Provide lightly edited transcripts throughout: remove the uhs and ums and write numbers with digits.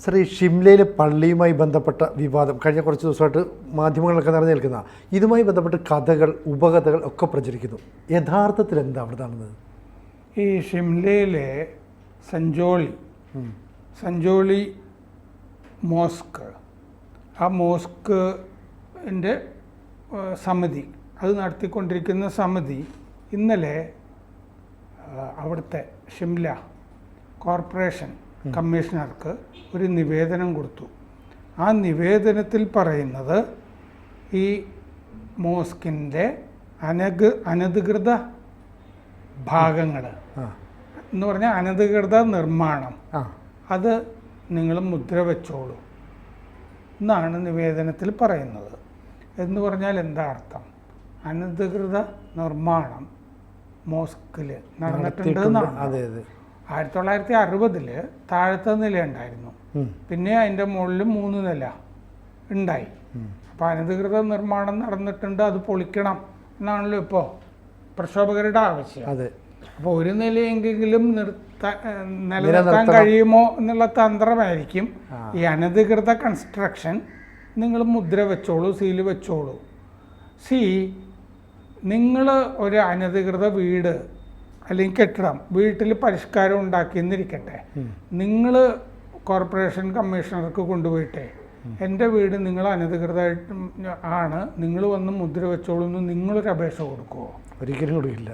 Sir, ഈ ഷിംലയിലെ പള്ളിയുമായി ബന്ധപ്പെട്ട വിവാദം കഴിഞ്ഞ കുറച്ച് ദിവസമായിട്ട് മാധ്യമങ്ങളിലൊക്കെ നിറഞ്ഞു നിൽക്കുന്ന ഇതുമായി ബന്ധപ്പെട്ട് കഥകൾ, ഉപകഥകൾ ഒക്കെ പ്രചരിക്കുന്നു. യഥാർത്ഥത്തിൽ എന്താ അവിടെ നടന്നത്? ഈ ഷിംലയിലെ സഞ്ജോളി മോസ്ക്, ആ മോസ്കിൻ്റെ സമിതി, അത് നടത്തിക്കൊണ്ടിരിക്കുന്ന സമിതി ഇന്നലെ അവിടുത്തെ ഷിംല കോർപ്പറേഷൻ കമ്മീഷണർക്ക് ഒരു നിവേദനം കൊടുത്തു. ആ നിവേദനത്തിൽ പറയുന്നത് ഈ മോസ്കിൻ്റെ അനധികൃത ഭാഗങ്ങൾ എന്ന് പറഞ്ഞാൽ അനധികൃത നിർമ്മാണം, അത് നിങ്ങൾ മുദ്ര വെച്ചോളൂ എന്നാണ് നിവേദനത്തിൽ പറയുന്നത്. എന്ന് പറഞ്ഞാൽ എന്താ അർത്ഥം? അനധികൃത നിർമ്മാണം മോസ്കിൽ നടന്നിട്ടുണ്ട് എന്നാണ്. 1960 താഴത്തെ നില ഉണ്ടായിരുന്നു, പിന്നെ അതിൻ്റെ മുകളിൽ 3 നില ഉണ്ടായി. അപ്പോൾ അനധികൃത നിർമ്മാണം നടന്നിട്ടുണ്ട്, അത് പൊളിക്കണം എന്നാണല്ലോ ഇപ്പോൾ പ്രക്ഷോഭകരുടെ ആവശ്യം. അപ്പോൾ ഒരു നിലയെങ്കിലും നിലനിർത്താൻ കഴിയുമോ എന്നുള്ള തന്ത്രമായിരിക്കും ഈ അനധികൃത കൺസ്ട്രക്ഷൻ. നിങ്ങൾ മുദ്ര വെച്ചോളൂ, സീല് വെച്ചോളൂ. നിങ്ങൾ ഒരു അനധികൃത വീട് അല്ലെങ്കിൽ കെട്ടിടം വീട്ടിൽ പരിഷ്കാരം ഉണ്ടാക്കിയെന്നിരിക്കട്ടെ, നിങ്ങൾ കോർപ്പറേഷൻ കമ്മീഷണർക്ക് കൊണ്ടുപോയിട്ടേ എൻ്റെ വീട് നിങ്ങൾ അനധികൃതമായിട്ട് ആണ്, നിങ്ങൾ വന്ന് മുദ്ര വെച്ചോളൂ എന്ന് നിങ്ങളൊരു അപേക്ഷ കൊടുക്കുമോ? ഒരിക്കലും കൊടുക്കില്ല.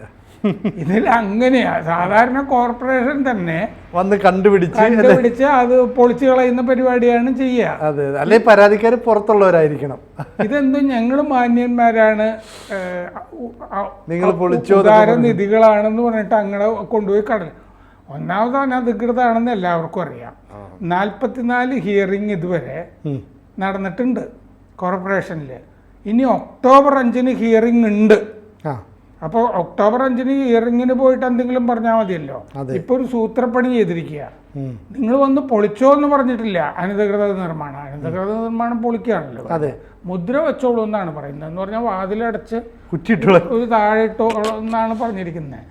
ഇതിൽ അങ്ങനെയാ. സാധാരണ കോർപ്പറേഷൻ തന്നെ വന്ന് കണ്ടുപിടിച്ച് അത് പൊളിച്ചു കളയുന്ന പരിപാടിയാണ് ചെയ്യുക. അതെ, അല്ലെ പരാതിക്കാർ പുറത്തുള്ളവരായിരിക്കണം. ഇതെന്തും ഞങ്ങൾ മാന്യന്മാരാണ്, നിങ്ങൾ പൊളിച്ചോ നിധികളാണെന്ന് പറഞ്ഞിട്ട് അങ്ങനെ കൊണ്ടുപോയി കടൽ. ഒന്നാമത് അനധികൃതമാണെന്ന് എല്ലാവർക്കും അറിയാം. 44 ഹിയറിംഗ് ഇതുവരെ നടന്നിട്ടുണ്ട് കോർപ്പറേഷനിൽ. ഇനി ഒക്ടോബർ 5 ഹിയറിംഗ് ഉണ്ട്. അപ്പോൾ ഒക്ടോബർ 5 ഹിയറിങ്ങിന് പോയിട്ട് എന്തെങ്കിലും പറഞ്ഞാൽ മതിയല്ലോ. ഇപ്പോൾ ഒരു സൂത്രപ്പണി ചെയ്തിരിക്കുക. നിങ്ങൾ വന്ന് പൊളിച്ചോ എന്ന് പറഞ്ഞിട്ടില്ല. അനധികൃത നിർമ്മാണം പൊളിക്കുകയാണല്ലോ. മുദ്ര വെച്ചോളൂ എന്നാണ് പറയുന്നത്. എന്ന് പറഞ്ഞാൽ വാതിലടച്ച് ഒരു താഴെട്ടോ എന്നാണ് പറഞ്ഞിരിക്കുന്നത്.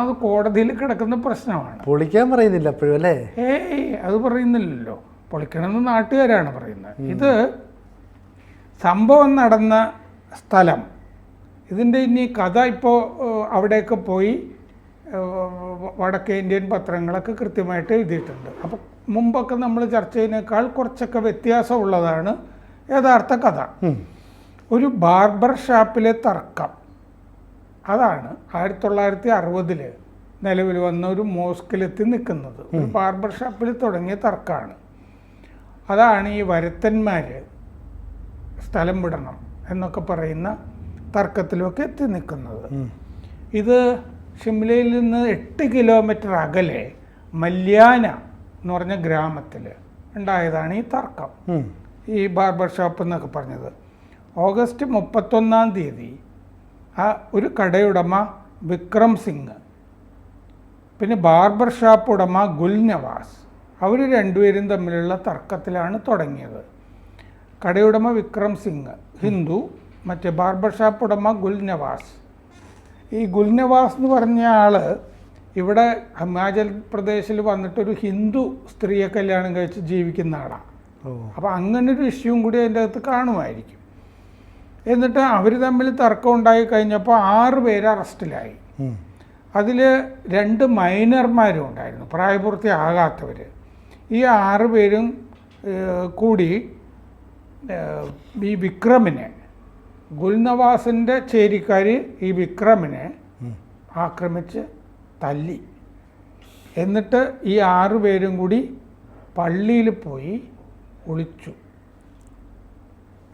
അത് കോടതിയിൽ കിടക്കുന്ന പ്രശ്നമാണ്. പൊളിക്കാൻ പറയുന്നില്ല അപ്പോഴും അല്ലേ? അത് പറയുന്നില്ലല്ലോ. പൊളിക്കണമെന്ന് നാട്ടുകാരാണ് പറയുന്നത്. ഇത് സംഭവം നടന്ന സ്ഥലം, ഇതിൻ്റെ ഇനി കഥ ഇപ്പോൾ അവിടെയൊക്കെ പോയി വടക്കേ ഇന്ത്യൻ പത്രങ്ങളൊക്കെ കൃത്യമായിട്ട് എഴുതിയിട്ടുണ്ട്. അപ്പോൾ മുമ്പൊക്കെ നമ്മൾ ചർച്ച ചെയ്യുന്നതിനേക്കാൾ കുറച്ചൊക്കെ വ്യത്യാസമുള്ളതാണ് യഥാർത്ഥ കഥ. ഒരു ബാർബർ ഷാപ്പിലെ തർക്കം, അതാണ് 1960 നിലവിൽ വന്ന ഒരു മോസ്കിലെത്തി നിൽക്കുന്നത്. ഒരു ബാർബർ ഷാപ്പിൽ തുടങ്ങിയ തർക്കമാണ്. അതാണ് ഈ വരുത്തന്മാർ സ്ഥലം വിടണം എന്നൊക്കെ പറയുന്ന തർക്കത്തിലൊക്കെ എത്തി നിൽക്കുന്നത്. ഇത് ഷിംലയിൽ നിന്ന് 8 കിലോമീറ്റർ അകലെ മല്യാന എന്ന് പറഞ്ഞ ഗ്രാമത്തിൽ ഉണ്ടായതാണ് ഈ തർക്കം, ഈ ബാർബർ ഷോപ്പ് എന്നൊക്കെ പറഞ്ഞത്. ഓഗസ്റ്റ് 31 ആ ഒരു കടയുടമ വിക്രം സിംഗ്, പിന്നെ ബാർബർ ഷോപ്പ് ഉടമ ഗുൽനവാസ്, അവർ രണ്ടുപേരും തമ്മിലുള്ള തർക്കത്തിലാണ് തുടങ്ങിയത്. കടയുടമ വിക്രം സിംഗ് ഹിന്ദു, മറ്റേ ബാർബർ ഷാപ്പ് ഉടമ ഗുൽനവാസ്. ഈ ഗുൽനവാസ് എന്ന് പറഞ്ഞ ആൾ ഇവിടെ ഹിമാചൽ പ്രദേശിൽ വന്നിട്ടൊരു ഹിന്ദു സ്ത്രീയെ കല്യാണം കഴിച്ച് ജീവിക്കുന്ന ആളാണ്. അപ്പോൾ അങ്ങനൊരു ഇഷ്യൂവും കൂടി അതിൻ്റെ അകത്ത് കാണുമായിരിക്കും. എന്നിട്ട് അവർ തമ്മിൽ തർക്കം ഉണ്ടായി കഴിഞ്ഞപ്പോൾ 6 പേര് അറസ്റ്റിലായി. അതിൽ 2 മൈനർമാരും ഉണ്ടായിരുന്നു, പ്രായപൂർത്തിയാകാത്തവർ. ഈ 6 പേരും കൂടി ഈ വിക്രമിനെ, ഗുൽനവാസിൻ്റെ ചേരിക്കാർ ഈ വിക്രമിനെ ആക്രമിച്ച് തല്ലി. എന്നിട്ട് ഈ 6 പേരും കൂടി പള്ളിയിൽ പോയി ഒളിച്ചു.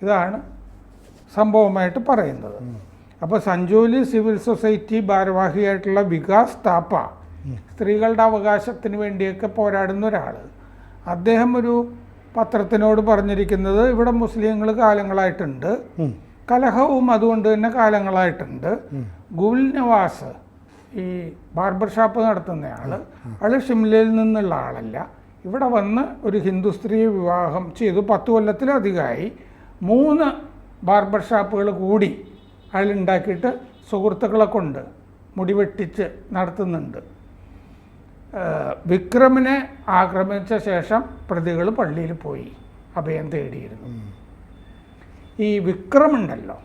ഇതാണ് സംഭവമായിട്ട് പറയുന്നത്. അപ്പോൾ സഞ്ജോലി സിവിൽ സൊസൈറ്റി ഭാരവാഹിയായിട്ടുള്ള വികാസ് താപ്പ, സ്ത്രീകളുടെ അവകാശത്തിന് വേണ്ടിയൊക്കെ പോരാടുന്ന ഒരാൾ, അദ്ദേഹം ഒരു പത്രത്തിനോട് പറഞ്ഞിരിക്കുന്നത് ഇവിടെ മുസ്ലിങ്ങൾ കാലങ്ങളായിട്ടുണ്ട്, കലഹവും അതുകൊണ്ട് തന്നെ കാലങ്ങളായിട്ടുണ്ട്. ഗുൽനവാസ്, ഈ ബാർബർ ഷാപ്പ് നടത്തുന്നയാൾ, അയാൾ ഷിംലയിൽ നിന്നുള്ള ആളല്ല, ഇവിടെ വന്ന് ഒരു ഹിന്ദു സ്ത്രീയെ വിവാഹം ചെയ്തു. 10 കൊല്ലത്തിലധികമായി. 3 ബാർബർ ഷാപ്പുകൾ കൂടി അയാൾ ഉണ്ടാക്കിയിട്ട് സുഹൃത്തുക്കളെ കൊണ്ട് മുടി വെട്ടിച്ച് നടത്തുന്നുണ്ട്. വിക്രമിനെ ആക്രമിച്ച ശേഷം പ്രതികൾ പള്ളിയിൽ പോയി അഭയം തേടിയിരുന്നു. ഈ വിക്രമുണ്ടല്ലോ,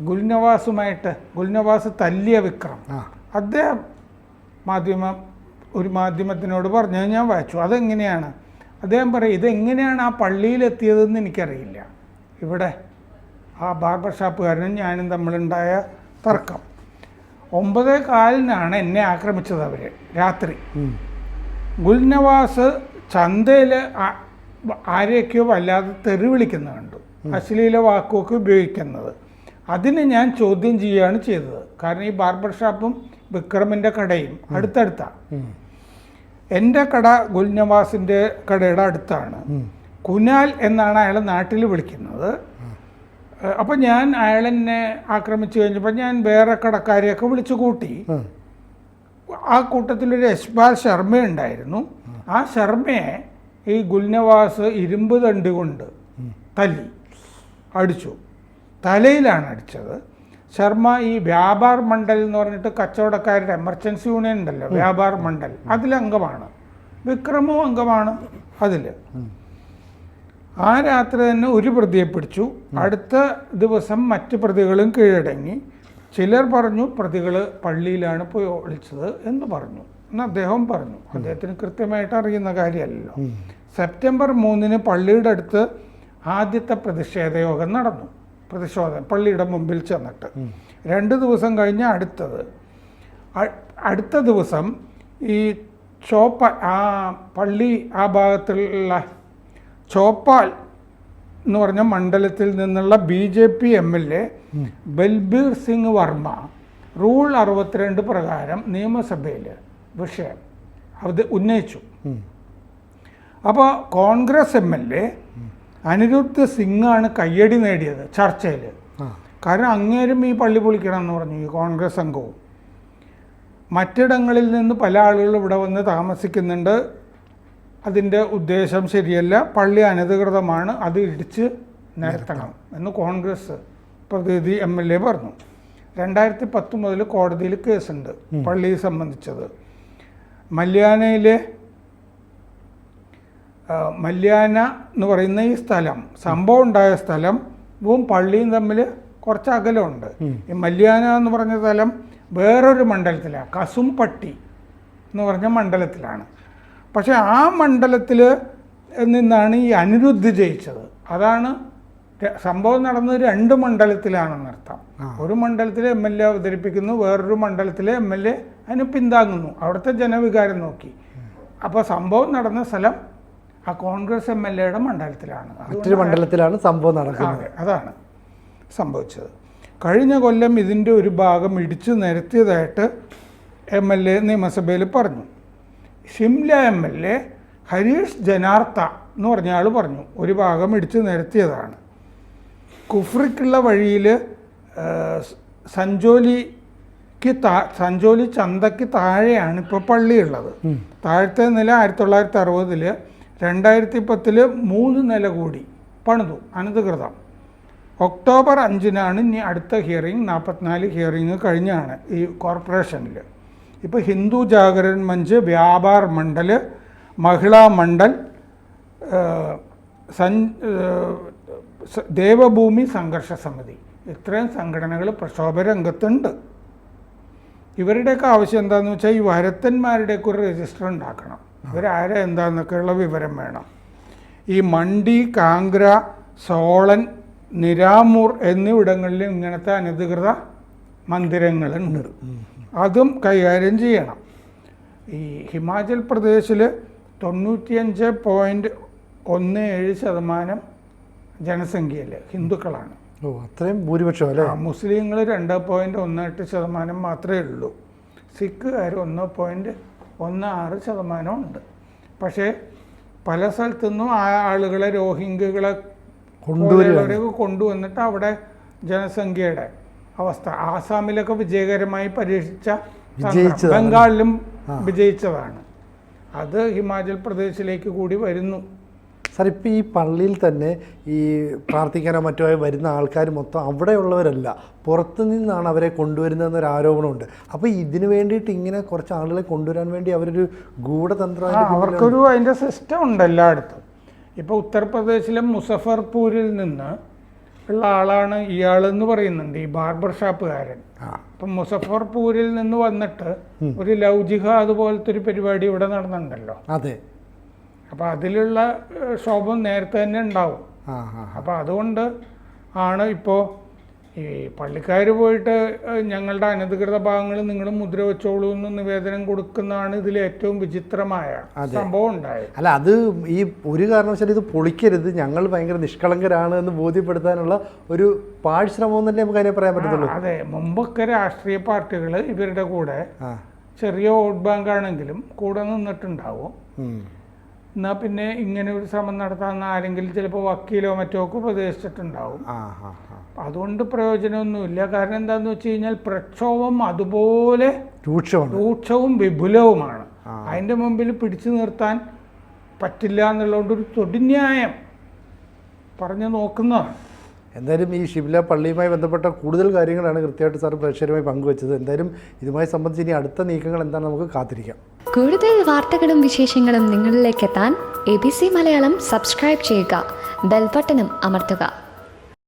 ഗുൽനവാസ് തല്ലിയ വിക്രം, അദ്ദേഹം ഒരു മാധ്യമത്തിനോട് പറഞ്ഞത് ഞാൻ വായിച്ചു. അതെങ്ങനെയാണ് അദ്ദേഹം പറയും, ഇതെങ്ങനെയാണ് ആ പള്ളിയിലെത്തിയതെന്ന് എനിക്കറിയില്ല. ഇവിടെ ആ ബാർബർ ഷാപ്പുകാരനും ഞാനും തമ്മിലുണ്ടായ തർക്കം. 9:15 എന്നെ ആക്രമിച്ചത് അവർ രാത്രി. ഗുൽനവാസ് ചന്തയിൽ ആരെയൊക്കെയോ വല്ലാതെ തെറി വിളിക്കുന്നത് കണ്ടു, അശ്ലീല വാക്കുമൊക്കെ ഉപയോഗിക്കുന്നത്. അതിന് ഞാൻ ചോദ്യം ചെയ്യുകയാണ് ചെയ്തത്. കാരണം ഈ ബാർബർ ഷാപ്പും വിക്രമിൻ്റെ കടയും അടുത്തടുത്താണ്. എൻ്റെ കട ഗുൽനവാസിൻ്റെ കടയുടെ അടുത്താണ്. കുനാൽ എന്നാണ് അയാളെ നാട്ടിൽ വിളിക്കുന്നത്. അപ്പം ഞാൻ അയാളെന്നെ ആക്രമിച്ചു കഴിഞ്ഞപ്പോൾ ഞാൻ വേറെ കടക്കാരെയൊക്കെ വിളിച്ചു കൂട്ടി. ആ കൂട്ടത്തിലൊരു യശ്പാൽ ശർമ്മ ഉണ്ടായിരുന്നു. ആ ശർമ്മയെ ഈ ഗുൽനവാസ് ഇരുമ്പ് തണ്ട് കൊണ്ട് തല്ലി അടിച്ചു. തലയിലാണ് അടിച്ചത്. ശർമ്മ ഈ വ്യാപാർ മണ്ഡൽ എന്ന് പറഞ്ഞിട്ട് കച്ചവടക്കാരുടെ എമർജൻസി യൂണിയൻ ഉണ്ടല്ലോ, വ്യാപാർ മണ്ഡൽ, അതിലംഗമാണ്. വിക്രമും അംഗമാണ് അതിൽ. ആ രാത്രി തന്നെ ഒരു പ്രതിയെ പിടിച്ചു. അടുത്ത ദിവസം മറ്റ് പ്രതികളും കീഴടങ്ങി. ചിലർ പറഞ്ഞു പ്രതികൾ പള്ളിയിലാണ് പോയി ഒളിച്ചത് എന്ന് പറഞ്ഞു എന്ന് അദ്ദേഹം പറഞ്ഞു. അദ്ദേഹത്തിന് കൃത്യമായിട്ട് അറിയുന്ന കാര്യമല്ലല്ലോ. സെപ്റ്റംബർ 3 പള്ളിയുടെ അടുത്ത് ആദ്യത്തെ പ്രതിഷേധ യോഗം നടന്നു. പ്രതിഷേധം പള്ളിയുടെ മുമ്പിൽ ചെന്നിട്ട് 2 ദിവസം കഴിഞ്ഞ് അടുത്ത ദിവസം ഈ ആ പള്ളി ആ ഭാഗത്തുള്ള ചോപ്പാൽ എന്ന് പറഞ്ഞ മണ്ഡലത്തിൽ നിന്നുള്ള BJP MLA Balbir Singh Varma rule 62 പ്രകാരം നിയമസഭയിൽ വിഷയം അത് ഉന്നയിച്ചു. അപ്പോൾ കോൺഗ്രസ് MLA അനിരുദ്ധ് സിംഗാണ് കയ്യടി നേടിയത് ചർച്ചയിൽ. കാരണം അങ്ങേരും ഈ പള്ളി പൊളിക്കണം എന്ന് പറഞ്ഞു ഈ കോൺഗ്രസ് അംഗവും. മറ്റിടങ്ങളിൽ നിന്ന് പല ആളുകളും ഇവിടെ വന്ന് താമസിക്കുന്നുണ്ട്, അതിൻ്റെ ഉദ്ദേശം ശരിയല്ല, പള്ളി അനധികൃതമാണ്, അത് ഇടിച്ച് നിരത്തണം എന്ന് കോൺഗ്രസ് പ്രതിനിധി MLA പറഞ്ഞു. 2010 മുതൽ കോടതിയിൽ കേസുണ്ട് പള്ളിയെ സംബന്ധിച്ചത്. മല്യാന എന്ന് പറയുന്ന ഈ സ്ഥലം, സംഭവം ഉണ്ടായ സ്ഥലവും പള്ളിയും തമ്മിൽ കുറച്ച് അകലമുണ്ട്. ഈ മല്യാന എന്ന് പറഞ്ഞ സ്ഥലം വേറൊരു മണ്ഡലത്തിലാണ്, കസുംപട്ടി എന്ന് പറഞ്ഞ മണ്ഡലത്തിലാണ്. പക്ഷെ ആ മണ്ഡലത്തിൽ നിന്നാണ് ഈ അനിരുദ്ധ് ജയിച്ചത്. അതാണ് സംഭവം നടന്നത്. 2 മണ്ഡലത്തിലാണെന്നർത്ഥം. ഒരു മണ്ഡലത്തിൽ MLA അവതരിപ്പിക്കുന്നു, വേറൊരു മണ്ഡലത്തിൽ MLA അതിന് പിന്താങ്ങുന്നു. അവിടുത്തെ ജനവികാരം നോക്കി. അപ്പോൾ സംഭവം നടന്ന സ്ഥലം ആ കോൺഗ്രസ് MLAയുടെ മണ്ഡലത്തിലാണ്. മറ്റൊരു മണ്ഡലത്തിലാണ് സംഭവം നടക്കുന്നത്. അതാണ് സംഭവിച്ചത്. കഴിഞ്ഞ കൊല്ലം ഇതിൻ്റെ ഒരു ഭാഗം ഇടിച്ചു നിരത്തിയതായിട്ട് MLA നിയമസഭയിൽ പറഞ്ഞു. ഷിംല MLA ഹരീഷ് ജനാർത്ത എന്ന് പറഞ്ഞ ആൾ പറഞ്ഞു ഒരു ഭാഗം ഇടിച്ചു നിരത്തിയതാണ്. കുഫ്രിക്കുള്ള വഴിയിൽ സഞ്ചോലി ചന്തയ്ക്ക് താഴെയാണ് ഇപ്പോൾ പള്ളിയുള്ളത്. താഴത്തെ നില 1960 2010 3 നില കൂടി പണിതു അനധികൃതം. ഒക്ടോബർ 5 ഇനി അടുത്ത ഹിയറിംഗ്. 44 ഹിയറിംഗ് കഴിഞ്ഞാണ് ഈ കോർപ്പറേഷനിൽ. ഇപ്പോൾ ഹിന്ദു ജാഗരൺ മഞ്ച്, വ്യാപാർ മണ്ഡൽ, മഹിളാ മണ്ഡൽ, ദേവഭൂമി സംഘർഷ സമിതി, ഇത്രയും സംഘടനകൾ പ്രക്ഷോഭ രംഗത്തുണ്ട്. ഇവരുടെയൊക്കെ ആവശ്യം എന്താണെന്ന് വെച്ചാൽ ഈ വരത്തന്മാരുടെയൊക്കെ ഒരു രജിസ്റ്റർ ഉണ്ടാക്കണം. ഇവരാരെ എന്താണെന്നൊക്കെയുള്ള വിവരം വേണം. ഈ മണ്ഡി, കാംഗ്ര, സോളൻ, നിരാമൂർ എന്നിവിടങ്ങളിലും ഇങ്ങനത്തെ അനധികൃത മന്ദിരങ്ങളുണ്ട്. അതും കൈകാര്യം ചെയ്യണം. ഈ ഹിമാചൽ പ്രദേശിൽ 95.17% ജനസംഖ്യയിൽ ഹിന്ദുക്കളാണ്. അത്രയും ഭൂരിപക്ഷം അല്ലേ? മുസ്ലിങ്ങൾ 2.18% മാത്രമേ ഉള്ളൂ. സിഖുകാർ 1.16% ഉണ്ട്. പക്ഷേ പല സ്ഥലത്തുനിന്നും ആ ആളുകളെ രോഹിംഗ്യകളെ കൊണ്ടുവന്നിട്ട് അവിടെ ജനസംഖ്യയുടെ അവസ്ഥ ആസാമിലൊക്കെ വിജയകരമായി പരീക്ഷിച്ച, ബംഗാളിലും വിജയിച്ചതാണ്. അത് ഹിമാചൽ പ്രദേശിലേക്ക് കൂടി വരുന്നു സാർ ഇപ്പോൾ ഈ പള്ളിയിൽ തന്നെ ഈ പ്രാർത്ഥിക്കാനോ മറ്റോ വരുന്ന ആൾക്കാർ മൊത്തം അവിടെയുള്ളവരല്ല, പുറത്തു നിന്നാണ് അവരെ കൊണ്ടുവരുന്നതെന്നൊരു ആരോപണമുണ്ട്. അപ്പോൾ ഇതിനു വേണ്ടിയിട്ട് ഇങ്ങനെ കുറച്ച് ആളുകളെ കൊണ്ടുവരാൻ വേണ്ടി അവരൊരു ഗൂഢതന്ത്രം അവർക്കൊരു അതിൻ്റെ സിസ്റ്റം ഉണ്ട് എല്ലായിടത്തും. ഇപ്പോൾ ഉത്തർപ്രദേശിലെ മുസഫർപൂരിൽ നിന്ന് ഉള്ള ആളാണ് ഇയാളെന്ന് പറയുന്നുണ്ട്, ഈ ബാർബർ ഷാപ്പുകാരൻ. അപ്പം മുസഫർപൂരിൽ നിന്ന് വന്നിട്ട് ഒരു ലവ് ജിഹാദ് പോലത്തെ ഒരു പരിപാടി ഇവിടെ നടന്നിട്ടുണ്ടല്ലോ. അതെ. അപ്പം അതിലുള്ള ക്ഷോഭം നേരത്തെ തന്നെ ഉണ്ടാവും. അപ്പം അതുകൊണ്ട് ആണ് ഇപ്പോൾ ഈ പള്ളിക്കാർ പോയിട്ട് ഞങ്ങളുടെ അനധികൃത ഭാഗങ്ങൾ നിങ്ങൾ മുദ്ര വെച്ചോളൂ എന്ന് നിവേദനം കൊടുക്കുന്നതാണ് ഇതിൽ ഏറ്റവും വിചിത്രമായ സംഭവം ഉണ്ടായത്. അല്ല, അത് ഈ ഒരു കാരണവശാലും ഇത് പൊളിക്കരുത്, ഞങ്ങൾ ഭയങ്കര നിഷ്കളങ്കരാണ് എന്ന് ബോധ്യപ്പെടുത്താനുള്ള ഒരു പാഴ്ശ്രമം തന്നെ നമുക്ക് അതിനെ പറയാൻ പറ്റത്തുള്ളൂ. അതെ, മുമ്പൊക്കെ രാഷ്ട്രീയ പാർട്ടികൾ ഇവരുടെ കൂടെ ചെറിയ വോട്ട് ബാങ്ക് ആണെങ്കിലും കൂടെ നിന്നിട്ടുണ്ടാവും. എന്നാൽ പിന്നെ ഇങ്ങനെ ഒരു ശ്രമം നടത്താമെന്ന് ആരെങ്കിലും ചിലപ്പോൾ വക്കീലോ മറ്റോ ഒക്കെ ഉപദേശിച്ചിട്ടുണ്ടാവും. അതുകൊണ്ട് പ്രയോജനമൊന്നുമില്ല. കാരണം എന്താണെന്ന് വെച്ച് കഴിഞ്ഞാൽ പ്രക്ഷോഭം അതുപോലെ രൂക്ഷവും വിപുലവുമാണ്. അതിൻ്റെ മുമ്പിൽ പിടിച്ചു നിർത്താൻ പറ്റില്ല എന്നുള്ളതുകൊണ്ട് ഒരു തൊടിന്യായം പറഞ്ഞു നോക്കുന്നതാണ്. എന്തായാലും ഈ ഷിബ്ല പള്ളിയുമായി ബന്ധപ്പെട്ട കൂടുതൽ കാര്യങ്ങളാണ് കൃത്യമായിട്ട് സാർ പ്രേക്ഷകരുമായി പങ്കുവച്ചത്. എന്തായാലും ഇതുമായി സംബന്ധിച്ച് ഇനി അടുത്ത നീക്കങ്ങൾ എന്താണെന്ന് നമുക്ക് കാത്തിരിക്കാം. കൂടുതൽ വാർത്തകളും വിശേഷങ്ങളും നിങ്ങളിലേക്ക് എത്താൻ ABC മലയാളം സബ്സ്ക്രൈബ് ചെയ്യുക, ബെൽബട്ടനും അമർത്തുക.